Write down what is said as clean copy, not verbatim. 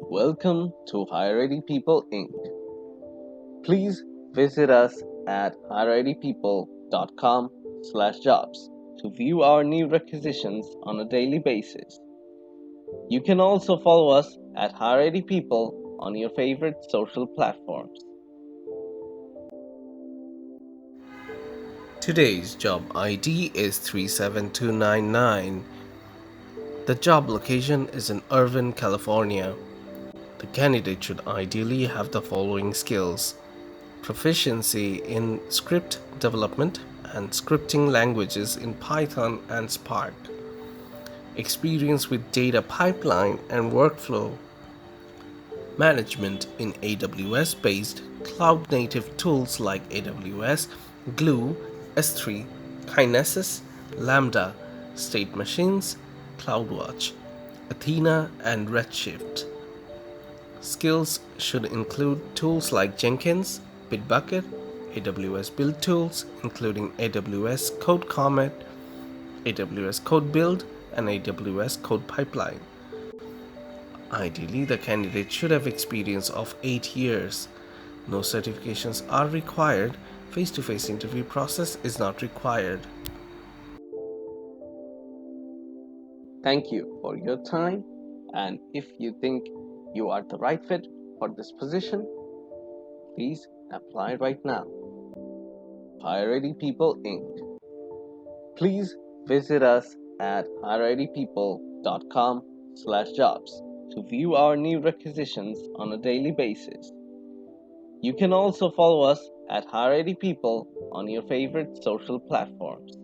Welcome to Higher Ready People Inc. Please visit us at higherereadypeople.com/jobs to view our new requisitions on a daily basis. You can also follow us at Higher Ready People on your favorite social platforms. Today's job ID is 37299. The job location is in Irvine, California. The candidate should ideally have the following skills: proficiency in script development and scripting languages in Python and Spark, experience with data pipeline and workflow, management in AWS based cloud native tools like AWS, Glue, S3, Kinesis, Lambda, State Machines, CloudWatch, Athena, and Redshift. Skills should include tools like Jenkins, Bitbucket, AWS build tools, including AWS Code Comet, AWS Code Build, and AWS Code Pipeline. Ideally, the candidate should have experience of 8 years. No certifications are required. Face-to-face interview process is not required. Thank you for your time, and if you think you are the right fit for this position, please apply right now. Higher Ready People Inc. Please visit us at higherereadypeople.com/jobs to view our new requisitions on a daily basis. You can also follow us at Higher Ready People on your favorite social platforms.